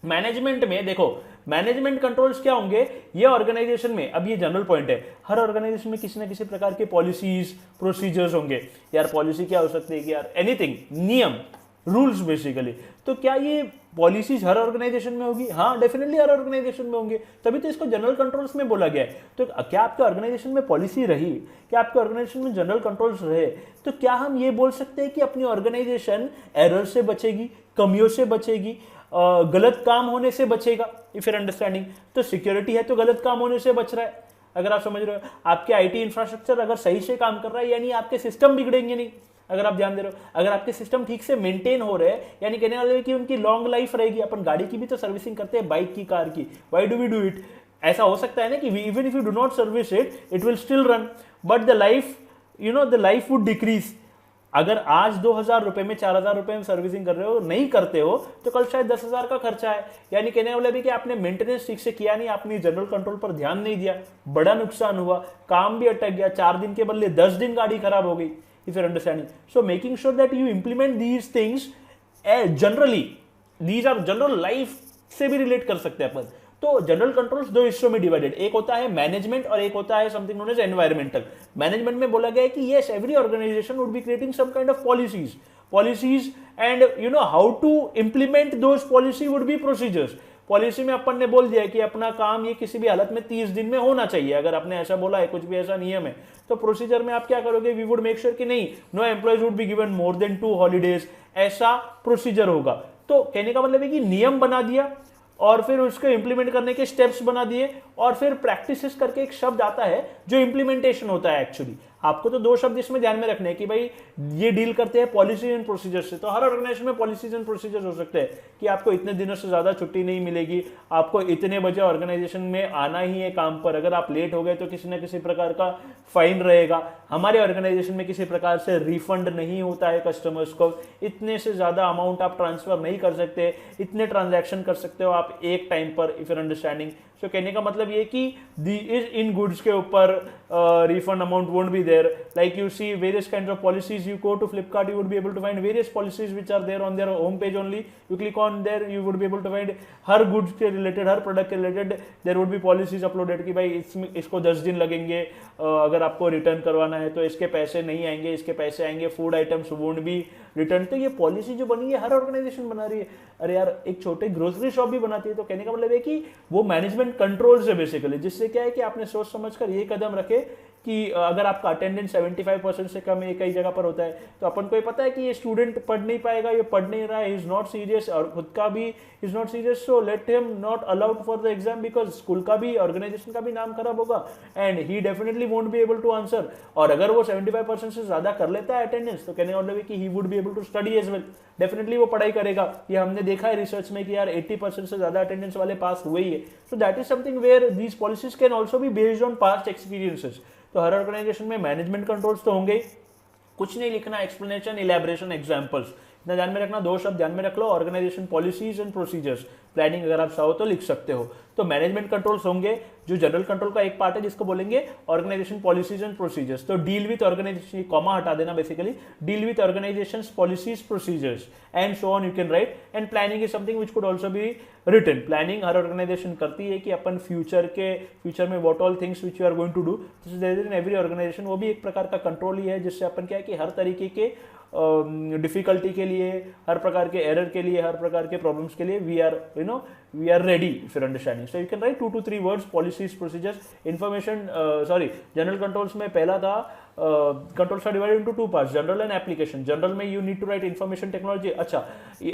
मैनेजमेंट में देखो, मैनेजमेंट कंट्रोल्स क्या होंगे, ये ऑर्गेनाइजेशन में, अब ये जनरल पॉइंट है, हर ऑर्गेनाइजेशन में किसी ना किसी प्रकार के पॉलिसीज, प्रोसीजर्स होंगे। यार पॉलिसी क्या हो सकती है कि यार एनीथिंग, नियम, रूल्स बेसिकली। तो क्या ये पॉलिसीज हर ऑर्गेनाइजेशन में होगी? हाँ, डेफिनेटली हर ऑर्गेनाइजेशन में होंगे, तभी तो इसको जनरल कंट्रोल्स में बोला गया है। तो क्या आपके ऑर्गेनाइजेशन में पॉलिसी रही, क्या आपके ऑर्गेनाइजेशन में जनरल कंट्रोल्स रहे, तो क्या हम ये बोल सकते हैं कि अपनी ऑर्गेनाइजेशन एरर से बचेगी, कमियों से बचेगी, गलत काम होने से बचेगा? इफ यूर अंडरस्टैंडिंग, तो सिक्योरिटी है तो गलत काम होने से बच रहा है, अगर आप समझ रहे हो। आपके आईटी इंफ्रास्ट्रक्चर अगर सही से काम कर रहा है यानी आपके सिस्टम बिगड़ेंगे नहीं, अगर आप ध्यान दे रहे हो। अगर आपके सिस्टम ठीक से मेंटेन हो रहे हैं यानी कहने वाले कि उनकी लॉन्ग लाइफ रहेगी। अपन गाड़ी की भी तो सर्विसिंग करते हैं, बाइक की, कार की, why do we do it? ऐसा हो सकता है ना कि even if you do not service it, it will still run, but the life, you know, the life would decrease. अगर आज 2,000 रुपए में 4,000 रुपए में सर्विसिंग कर रहे हो, नहीं करते हो, तो कल शायद 10,000 का खर्चा है। यानी कहने वाला भी कि आपने मेंटेनेंस ठीक से किया नहीं, आपने जनरल कंट्रोल पर ध्यान नहीं दिया, बड़ा नुकसान हुआ, काम भी अटक गया, 4 दिन के बदले 10 दिन गाड़ी खराब हो गई। If your understanding, so making sure that you implement these things generally, these are general life से भी रिलेट कर सकते हैं अपन। तो जनरल कंट्रोल्स 2 हिस्सों में डिवाइडेड, एक होता है मैनेजमेंट और एक होता है something known as environmental. Management में बोला गया है कि yes, every organisation would be creating some kind of policies and you know how to implement those policy would be procedures. Policy में अपन ने बोल दिया कि अपना काम ये किसी भी हालत में 30 दिन में होना चाहिए, अगर आपने ऐसा बोला है, कुछ भी ऐसा नियम है, तो प्रोसीजर में आप क्या करोगे, वी वुड मेक श्योर कि नहीं, no employees would be given more than 2 holidays, ऐसा प्रोसीजर होगा। तो कहने का मतलब है कि नियम बना दिया और फिर उसको इंप्लीमेंट करने के स्टेप्स बना दिए, और फिर प्रैक्टिसेस करके एक शब्द आता है जो इंप्लीमेंटेशन होता है एक्चुअली। आपको तो 2 शब्द इसमें ध्यान में रखने हैं कि भाई ये डील करते हैं पॉलिसी एंड प्रोसीजर से। तो हर ऑर्गेनाइजेशन में पॉलिसीज एंड प्रोसीजर्स हो सकते हैं कि आपको इतने दिनों से ज्यादा छुट्टी नहीं मिलेगी, आपको इतने बजे ऑर्गेनाइजेशन में आना ही है काम पर, अगर आप लेट हो गए तो किसी न किसी प्रकार का फाइन रहेगा। हमारे ऑर्गेनाइजेशन में किसी प्रकार से रिफंड नहीं होता है कस्टमर्स को, इतने से ज्यादा अमाउंट आप ट्रांसफर नहीं कर सकते, इतने ट्रांजैक्शन कर सकते हो आप एक टाइम पर, इफ यूर अंडरस्टैंडिंग। सो कहने का मतलब ये कि दी इज इन गुड्स के ऊपर refund amount won't be there, like you see various kind of policies, you go to Flipkart, you would be able to find various policies which are there on their home page only. You click on there, you would be able to find her goods के related, हर product के related there would be policies uploaded कि भाई इसको 10 दिन लगेंगे, अगर आपको return करवाना है तो इसके पैसे नहीं आएंगे, इसके पैसे आएंगे, food items won't be return. तो ये पॉलिसी जो बनी है हर ऑर्गेनाइजेशन बना रही है। अरे यार, एक छोटे ग्रोसरी शॉप भी बनाती है। तो कहने का मतलब है कि वो मैनेजमेंट कंट्रोल्स है बेसिकली, जिससे क्या है कि आपने सोच समझकर ये कदम रखे कि अगर आपका अटेंडेंस 75% से कम एक ही जगह पर होता है, तो अपन को ये पता है कि ये स्टूडेंट पढ़ नहीं पाएगा, ये पढ़ नहीं रहा है, इज नॉट सीरियस, और खुद का भी is not serious, so let him not allowed for the exam, because school का भी, ऑर्गेनाइजेशन का भी नाम खराब होगा and he definitely won't be able to answer. और अगर वो 75% से ज्यादा कर लेता है अटेंडेंस, तो कहने का मतलब है कि he would be able to study as well, definitely वो पढ़ाई करेगा। ये हमने देखा है रिसर्च में कि यार 80% से ज्यादा अटेंडेंस वाले पास हुए ही है। So that is something where these policies can also be based on past experiences. तो हर ऑर्गेनाइजेशन में मैनेजमेंट कंट्रोल्स तो होंगे, कुछ नहीं लिखना, एक्सप्लेनेशन, इलैबोरेशन, एग्जांपल्स, इतना ध्यान में रखना। 2 शब्द ध्यान में रख लो, organisation policies and procedures. Planning अगर आप चाहो तो लिख सकते हो। तो मैनेजमेंट कंट्रोल्स होंगे, जो जनरल कंट्रोल का एक पार्ट है जिसको बोलेंगे ऑर्गेनाइजेशन पॉलिसीज एंड प्रोसीजर्स। तो डील विद ऑर्गेनाइजेशन, कॉमा हटा देना basically, deal with organization policies procedures and so on you can write. And planning is something which could also be written. Planning हर organization करती है कि अपन future में what all things which you are going to do, this is there in every organization. वो भी एक प्रकार का कंट्रोल ही है, जिससे अपन क्या है कि हर तरीके के डिफिकल्टी के लिए, हर प्रकार के एरर के लिए, हर प्रकार के प्रॉब्लम्स के लिए we are ready if your understanding. So you can write 2 to 3 words, policies, procedures, information. General controls में पहला था controls are divided into 2 parts, general and application. General में you need to write information technology. अच्छा,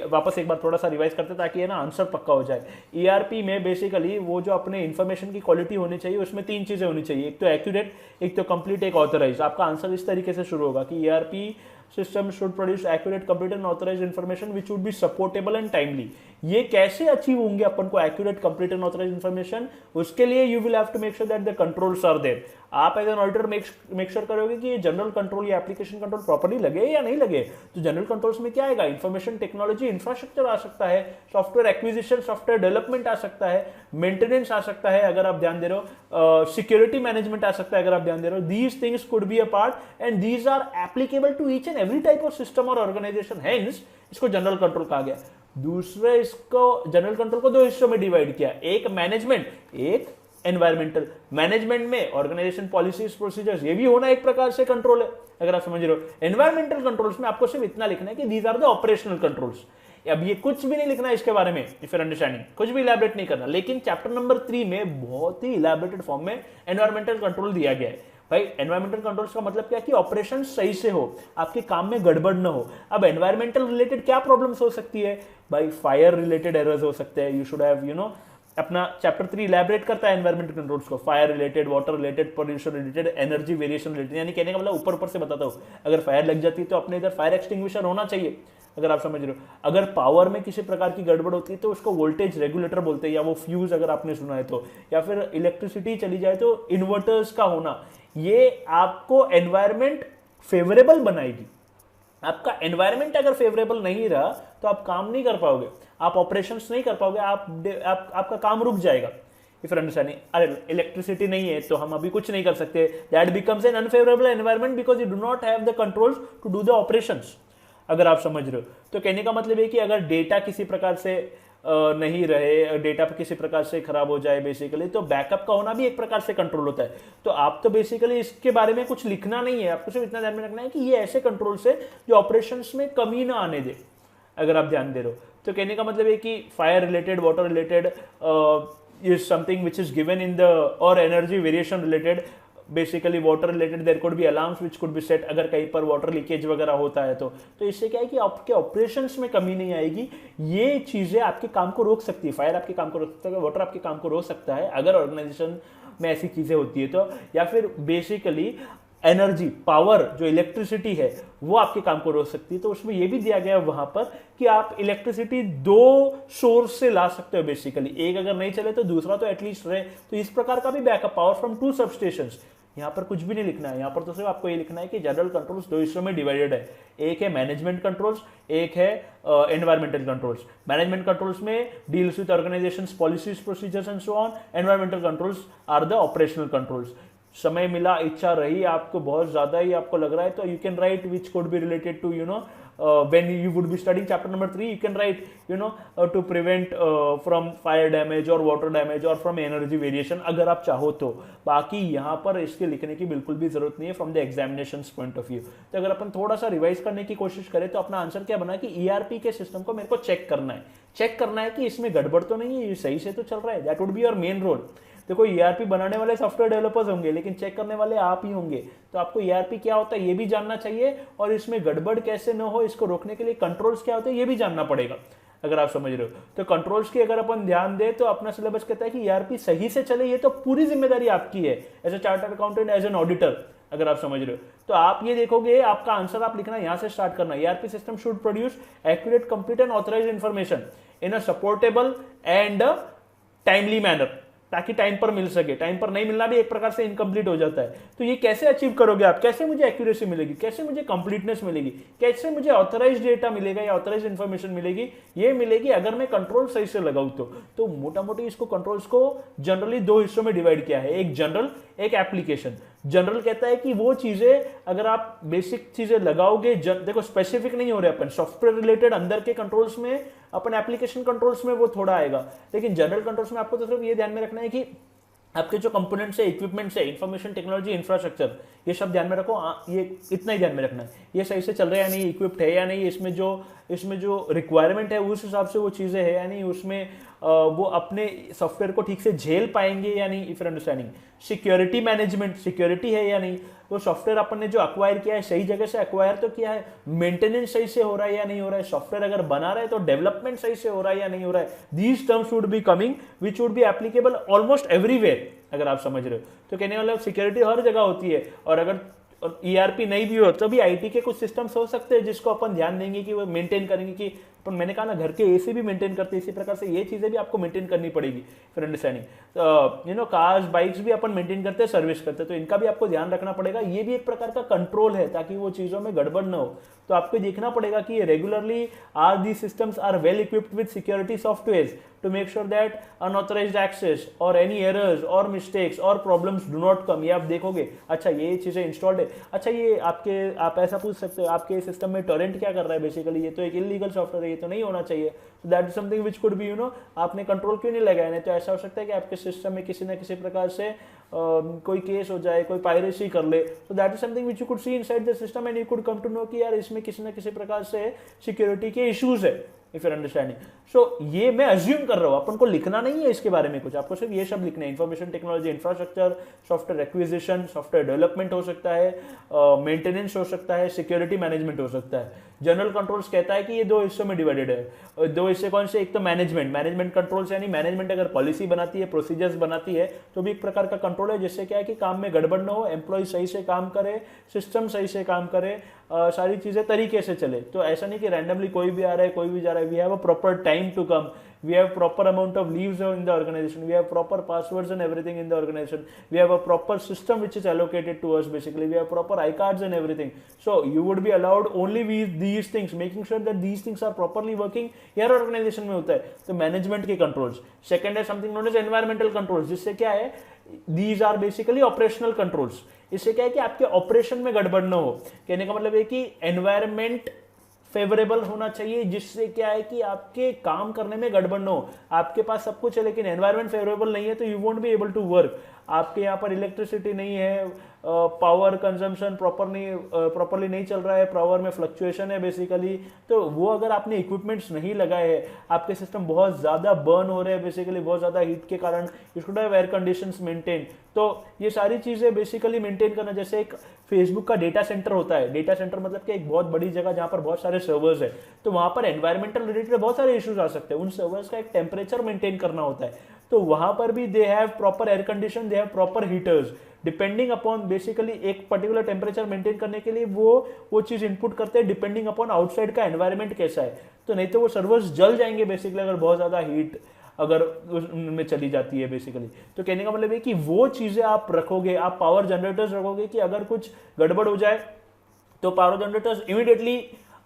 वापस एक बार थोड़ा सा revise करते ताकि ये ना आंसर पक्का हो जाए. ईआरपी में बेसिकली वो जो अपने इंफॉर्मेशन की क्वालिटी होनी चाहिए उसमें 3 चीजें होनी चाहिए. एक तो एक्यूरेट, एक तो कंप्लीट, एक ऑथराइज. आपका आंसर इस तरीके से शुरू होगा कि ERP system should produce accurate, complete and authorised information which would be supportable and timely. ये कैसे अचीव होंगे अपन को accurate, complete and authorised information? उसके लिए you will have to make sure that the controls are there. आप as an auditor make sure करोगे कि ये जनरल कंट्रोल या एप्लीकेशन कंट्रोल प्रॉपर्ली लगे या नहीं लगे. तो जनरल कंट्रोल्स में क्या आएगा? इंफॉर्मेशन टेक्नोलॉजी, इंफ्रास्ट्रक्चर आ सकता है, सॉफ्टवेयर एक्विजिशन, सॉफ्टवेयर डेवलपमेंट आ सकता है, मेंटेनेंस आ सकता है अगर आप ध्यान दे रहे हो, सिक्योरिटी मैनेजमेंट आ सकता है अगर आप ध्यान दे रहे हो. These things could be a part and these are applicable to each and every type of system और ऑर्गेनाइजेशन. हेंस इसको जनरल कंट्रोल कहा गया. दूसरे इसको जनरल कंट्रोल को 2 हिस्सों में डिवाइड किया, एक मैनेजमेंट, एक एनवायरमेंटल. मैनेजमेंट में ऑर्गेनाइजेशन, पॉलिसीज, प्रोसीजर्स, ये भी होना एक प्रकार से कंट्रोल है अगर आप समझ रहे हो. एनवायरमेंटल कंट्रोल्स में आपको सिर्फ इतना लिखना है कि these are the operational controls. अब ये कुछ भी नहीं लिखना है इसके बारे में, इफ यूर अंडरस्टैंडिंग, कुछ भी इलैबोरेट नहीं करना. लेकिन चैप्टर नंबर 3 में बहुत ही इलैबोरेटेड फॉर्म में एनवायरमेंटल कंट्रोल दिया गया है. भाई एनवायरमेंटल कंट्रोल्स का मतलब क्या कि ऑपरेशन सही से हो, आपके काम में गड़बड़ ना हो. अब एनवायरमेंटल रिलेटेड क्या प्रॉब्लम्स हो सकती है? भाई फायर रिलेटेड एरर्स हो सकते हैं. यू शुड हैव अपना चैप्टर 3 इलैबोरेट करता है एनवायरमेंटल कंट्रोल्स को. Fire related, water related, pollution related, energy variation related. यानी कहने का मतलब ऊपर ऊपर से बताता हूं, अगर फायर लग जाती है तो अपने इधर फायर एक्सटिंग्विशर होना चाहिए अगर आप समझ रहे हो. अगर पावर में किसी प्रकार की गड़बड़ होती है तो उसको वोल्टेज रेगुलेटर बोलते हैं, या वो फ्यूज अगर आपने सुना है तो, या फिर इलेक्ट्रिसिटी चली जाए तो इन्वर्टर्स का होना. ये आपको एनवायरमेंट फेवरेबल बनाएगी. आपका एनवायरमेंट अगर फेवरेबल नहीं रहा तो आप काम नहीं कर पाओगे, आप ऑपरेशंस नहीं कर पाओगे, आपका काम रुक जाएगा. If understanding. अरे इलेक्ट्रिसिटी नहीं है तो हम अभी कुछ नहीं कर सकते. That becomes an unfavourable environment because you do not have the controls to do the operations. अगर आप समझ रहे हो तो कहने का मतलब है कि अगर डेटा किसी प्रकार से नहीं रहे, डेटा पे किसी प्रकार से खराब हो जाए बेसिकली, तो बैकअप का होना भी एक प्रकार से कंट्रोल होता है. तो आप तो बेसिकली इसके बारे में कुछ लिखना नहीं है, आपको सिर्फ इतना ध्यान में रखना है कि ये ऐसे कंट्रोल से जो ऑपरेशंस में कमी ना आने दे अगर आप ध्यान दे रहे हो. तो कहने का मतलब है कि fire related, water related is something which is given in the, or energy variation related, basically water related there could be alarms which could be set अगर कहीं पर वाटर लीकेज वगैरह होता है तो इससे क्या है कि आपके ऑपरेशंस में कमी नहीं आएगी. ये चीजें आपके काम को रोक सकती है. फायर आपके काम को रोक सकता है, वाटर आपके काम को रोक सकता है अगर ऑर्गेनाइजेशन में ऐसी चीजें होती है तो. या फिर बेसिकली एनर्जी, पावर, जो इलेक्ट्रिसिटी है वो आपके काम को रोक सकती है. तो उसमें ये भी दिया गया है वहां पर कि आप इलेक्ट्रिसिटी 2 सोर्स से ला सकते हो बेसिकली. एक अगर नहीं चले तो दूसरा तो एटलीस्ट रहे. तो इस प्रकार का भी बैकअप, पावर फ्रॉम 2 सबस्टेशंस. यहाँ पर कुछ भी नहीं लिखना है, यहाँ पर तो सिर्फ आपको ये लिखना है कि जनरल कंट्रोल्स 2 हिस्सों में डिवाइडेड है. एक है मैनेजमेंट कंट्रोल्स, एक है एनवायरमेंटल कंट्रोल्स. मैनेजमेंट कंट्रोल्स में deals with organizations, policies, procedures and so on. Environmental controls are the operational controls. समय मिला, इच्छा रही आपको, बहुत ज्यादा ही आपको लग रहा है तो you can write which could be related to when you would be studying chapter number 3, you can write to prevent from fire damage or water damage or from energy variation अगर आप चाहो तो. बाकी यहाँ पर इसके लिखने की बिल्कुल भी जरूरत नहीं है from the examination point of view. तो अगर अपन थोड़ा सा रिवाइज करने की कोशिश करें तो अपना आंसर क्या बना कि ईआरपी के सिस्टम को मेरे को चेक करना है कि इसमें गड़बड़ तो नहीं है, ये सही से तो चल रहा है. That would be your main role. देखो ईआरपी बनाने वाले सॉफ्टवेयर डेवलपर्स होंगे लेकिन चेक करने वाले आप ही होंगे. तो आपको ईआरपी क्या होता है ये भी जानना चाहिए, और इसमें गड़बड़ कैसे न हो इसको रोकने के लिए कंट्रोल्स क्या होते हैं ये भी जानना पड़ेगा अगर आप समझ रहे हो. तो कंट्रोल्स की अगर अपन ध्यान दें तो अपना सिलेबस कहता है कि ईआरपी सही से चले, ये तो पूरी जिम्मेदारी आपकी है as a chartered accountant, as an auditor अगर आप समझ रहे हो. तो आप ये देखोगे, आपका आंसर आप लिखना यहां से स्टार्ट करना. ERP system should produce accurate, complete and authorised information in a supportable and timely manner, ताकि टाइम पर मिल सके. टाइम पर नहीं मिलना भी एक प्रकार से इनकम्प्लीट हो जाता है. तो ये कैसे अचीव करोगे आप? कैसे मुझे एक्यूरेसी मिलेगी, कैसे मुझे कंप्लीटनेस मिलेगी, कैसे मुझे ऑथराइज्ड डेटा मिलेगा या ऑथराइज्ड इंफॉर्मेशन मिलेगी? ये मिलेगी अगर मैं कंट्रोल सही से लगाऊं तो मोटा मोटी इसको कंट्रोल्स को जनरली 2 हिस्सों में डिवाइड किया है, एक जनरल, एक एप्लीकेशन. जनरल कहता है कि वो चीजें अगर आप बेसिक चीजें लगाओगे, देखो स्पेसिफिक नहीं हो रहे अपन, सॉफ्टवेयर रिलेटेड अंदर के कंट्रोल्स में, अपन एप्लीकेशन कंट्रोल्स में वो थोड़ा आएगा, लेकिन जनरल कंट्रोल्स में आपको तो सिर्फ ये ध्यान में रखना है कि आपके जो कंपोनेंट्स है, इक्विपमेंट्स है, इंफॉर्मेशन टेक्नोलॉजी इंफ्रास्ट्रक्चर, ये सब ध्यान में रखो। ये इतना ही ध्यान में रखना है, ये सही से चल रहा है या नहीं, इक्विप्ड है या नहीं, इसमें जो रिक्वायरमेंट है उस हिसाब से वो चीज़ें है या नहीं, उसमें वो अपने सॉफ्टवेयर को ठीक से झेल पाएंगे या नहीं, if understanding. Security management, security है या नहीं, वो सॉफ्टवेयर अपन ने जो अक्वायर किया है सही जगह से अक्वायर तो किया है, मेंटेनेंस सही से हो रहा है या नहीं हो रहा है, सॉफ्टवेयर अगर बना रहा है तो डेवलपमेंट सही से हो रहा है या नहीं हो रहा है। These terms would be coming which would be applicable almost everywhere, अगर आप समझ रहे हो तो। कहने वाला सिक्योरिटी हर जगह होती है, और अगर ईआरपी नहीं भी हो तो भी आईटी के कुछ सिस्टम्स हो सकते हैं जिसको अपन ध्यान देंगे कि वो मेंटेन करेंगे। कि अपन, मैंने कहा ना, घर के एसी भी मेंटेन करते हैं, इसी प्रकार से ये चीजें भी आपको मेंटेन करनी पड़ेगी फिर अंडरस्टैंडिंग। कार्स बाइक्स भी अपन मेंटेन करते हैं, सर्विस करते हैं, तो इनका भी आपको ध्यान रखना पड़ेगा। ये भी एक प्रकार का कंट्रोल है ताकि वो चीजों में गड़बड़ न हो। तो आपको देखना पड़ेगा कि regularly are the systems are well equipped with security software to make sure that unauthorized access or any errors or mistakes or problems do not come। ये आप देखोगे, अच्छा ये चीज़ें इंस्टॉल्ड है, अच्छा ये आप ऐसा पूछ सकते हो, आपके सिस्टम में टोरेंट क्या कर रहा है, बेसिकली ये तो एक इलीगल सॉफ्टवेयर है, ये तो नहीं होना चाहिए। तो that is something which could B आपने कंट्रोल क्यों नहीं लगाया। नहीं तो ऐसा हो सकता है कि आपके सिस्टम में किसी न किसी प्रकार से कोई केस हो जाए, कोई पायरेसी कर ले। तो that is something which you could see inside the system and you could come to know कि यार इसमें किसी न किसी प्रकार से सिक्योरिटी के इश्यूज है, इफ यूर अंडरस्टैंडिंग। सो ये मैं अज्यूम कर रहा हूँ, अपन को लिखना नहीं है इसके बारे में कुछ, आपको सिर्फ ये सब लिखना है। Information technology infrastructure, software acquisition, software development हो सकता है, मेंटेनेंस हो सकता है, सिक्योरिटी मैनेजमेंट हो सकता है। जनरल कंट्रोल्स कहता है कि ये दो हिस्सों में डिवाइडेड है। दो हिस्से कौन से, एक तो मैनेजमेंट कंट्रोल्स, यानी मैनेजमेंट अगर पॉलिसी बनाती है, प्रोसीजर्स बनाती है तो भी एक प्रकार का कंट्रोल है, जिससे क्या है कि काम में गड़बड़ ना हो, एम्प्लॉय सही से काम करे, सिस्टम सही से काम करे, सारी चीजें तरीके से चले। तो ऐसा नहीं कि रैंडमली कोई भी आ रहा है, कोई भी जा रहा है। We have a proper time to come, we have proper amount of leaves in the organization, we have proper passwords and everything in the organization, we have a proper system which is allocated to us, basically we have proper iCards and everything. So you would be allowed only with these things, making sure that these things are properly working। यार organization में होता है तो management के controls. Second है something known as environmental controls, जिससे क्या है, these are basically operational controls. इससे क्या है कि आपके ऑपरेशन में गड़बड़ न हो। कहने का मतलब है कि एनवायरमेंट फेवरेबल होना चाहिए, जिससे क्या है कि आपके काम करने में गड़बड़ न हो। आपके पास सब कुछ है लेकिन एनवायरमेंट फेवरेबल नहीं है तो you won't be able to work. आपके यहाँ पर इलेक्ट्रिसिटी नहीं है, पावर कंजम्पशन प्रॉपरली नहीं चल रहा है, पावर में फ्लक्चुएशन है बेसिकली, तो वो अगर आपने इक्विपमेंट्स नहीं लगाए हैं, आपके सिस्टम बहुत ज़्यादा बर्न हो रहे हैं बेसिकली, बहुत ज़्यादा हीट के कारण, you should have air conditions maintain. तो ये सारी चीज़ें बेसिकली मेंटेन करना। जैसे एक फेसबुक का डेटा सेंटर होता है, डेटा सेंटर मतलब कि एक बहुत बड़ी जगह जहाँ पर बहुत सारे सर्वर्स है, तो वहाँ पर एनवायरमेंटल रिलेटेड बहुत सारे इश्यूज आ सकते हैं। उन सर्वर्स का एक टेम्परेचर मेंटेन करना होता है, तो वहाँ पर भी they have proper air condition, they have proper heaters, depending upon basically एक पर्टिकुलर टेम्परेचर मेंटेन करने के लिए वो चीज इनपुट करते हैं डिपेंडिंग अपॉन आउटसाइड का एनवायरमेंट कैसा है। तो नहीं तो वो सर्वर्स जल जाएंगे बेसिकली अगर बहुत ज्यादा हीट अगर उनमें चली जाती है बेसिकली। तो कहने का मतलब है कि वो चीजें आप रखोगे, आप पावर जनरेटर्स रखोगे कि अगर कुछ गड़बड़ हो जाए तो पावर जनरेटर्स इमीडिएटली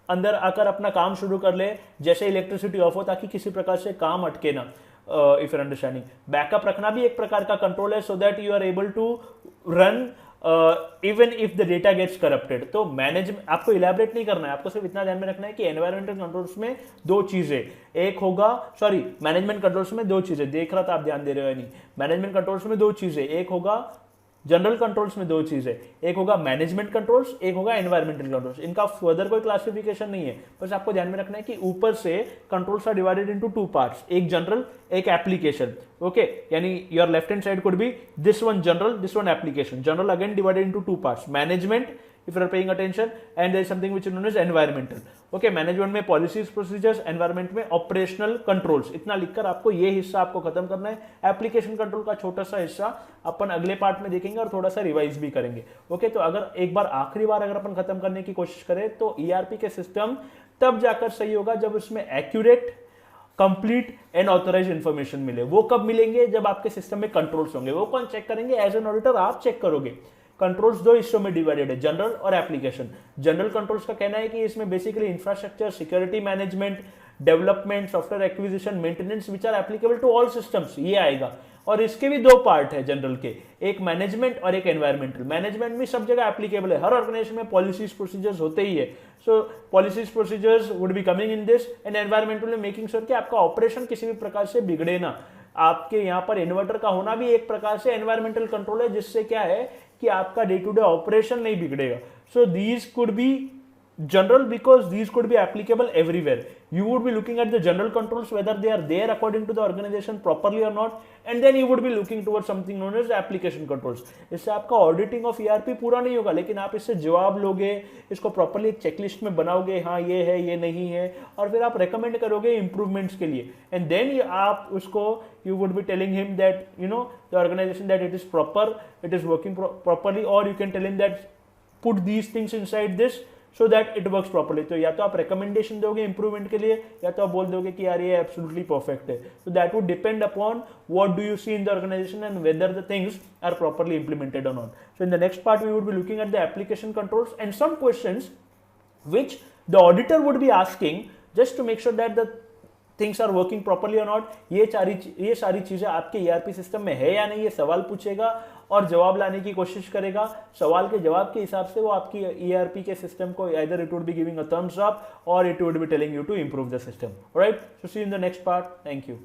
अंदर आकर अपना काम शुरू कर ले जैसे इलेक्ट्रिसिटी ऑफ हो, ताकि किसी प्रकार से काम अटके ना। इफ यूर अंडरस्टैंडिंग, बैकअप रखना भी एक प्रकार का कंट्रोल है, so that you are able to run even if the data gets corrupted. तो मैनेजमेंट आपको इलैबोरेट नहीं करना है, आपको सिर्फ इतना ध्यान में रखना है कि एनवायरमेंटल कंट्रोल्स में दो चीजें, एक होगा मैनेजमेंट कंट्रोल्स में दो चीजें, देख रहा था आप ध्यान दे रहे हो या नहीं, मैनेजमेंट कंट्रोल्स में दो चीजें, एक होगा जनरल कंट्रोल्स में दो चीजें, एक होगा मैनेजमेंट कंट्रोल्स, एक होगा एनवायरमेंटल कंट्रोल्स। इनका फर्दर कोई क्लासिफिकेशन नहीं है, बस आपको ध्यान में रखना है कि ऊपर से controls are divided into two parts, एक जनरल एक एप्लीकेशन। ओके, यानी your left hand side could be this one general, this one application. General again divided into two parts, management if you are paying attention, and there is something which is known as environmental। okay, management में policies procedures, environment में operational controls. इतना लिखकर आपको ये हिस्सा आपको खत्म करना है। एप्लीकेशन कंट्रोल का छोटा सा हिस्सा अपन अगले पार्ट में देखेंगे और थोड़ा सा रिवाइज भी करेंगे। ओके, तो अगर एक बार आखिरी बार अगर अपन खत्म करने की कोशिश करें तो ईआरपी के सिस्टम तब जाकर सही होगा जब उसमें accurate, complete and authorize information मिले। वो कब मिलेंगे? जब आपके सिस्टम में कंट्रोल्स होंगे। वो कौन चेक करेंगे? एज एन ऑडिटर आप चेक करोगे। कंट्रोल्स दो हिस्सों में डिवाइडेड है, जनरल और एप्लीकेशन। जनरल कंट्रोल्स का कहना है कि इसमें basically infrastructure, security management, development, software acquisition, maintenance which are applicable to all systems, ये आएगा। और इसके भी दो पार्ट है जनरल के, एक मैनेजमेंट और एक एनवायरमेंटल। मैनेजमेंट भी सब जगह एप्लीकेबल है, हर ऑर्गेनाइजेशन में पॉलिसीज प्रोसीजर्स होते ही है। So policies procedures would be coming in this, and environmental में मेकिंग श्योर कि आपका ऑपरेशन किसी भी प्रकार से बिगड़े ना। आपके यहाँ पर इन्वर्टर का होना भी एक प्रकार से एनवायरमेंटल कंट्रोल है, जिससे क्या है कि आपका डे टू डे ऑपरेशन नहीं बिगड़ेगा. So these could be general because these could be applicable everywhere. You would be looking at the general controls whether they are there according to the organization properly or not, and then you would be looking towards something known as application controls. इससे आपका auditing of ERP पूरा नहीं होगा, लेकिन आप इससे जवाब लोगे, इसको properly एक checklist में बनाओगे, हाँ ये है ये नहीं है, और फिर आप recommend करोगे improvements के लिए, and then आप उसको you would be telling him that you know the organization that it is proper, it is working properly, or you can tell him that put these things inside this so that it works properly. तो या तो आप recommendation दोगे improvement के लिए, या तो आप बोल दोगे कि यार ये absolutely perfect है. So that would depend upon what do you see in the organization and whether the things are properly implemented or not. So in the next part we would be looking at the application controls and some questions which the auditor would be asking just to make sure that the things are working properly or not. ये सारी चीजें आपके ERP system में है या नहीं, ये सवाल पूछेगा और जवाब लाने की कोशिश करेगा. सवाल के जवाब के हिसाब से वो आपकी ERP के सिस्टम को either it would be giving a thumbs up or it would be telling you to improve the system. Alright, so see you in the next part. Thank you.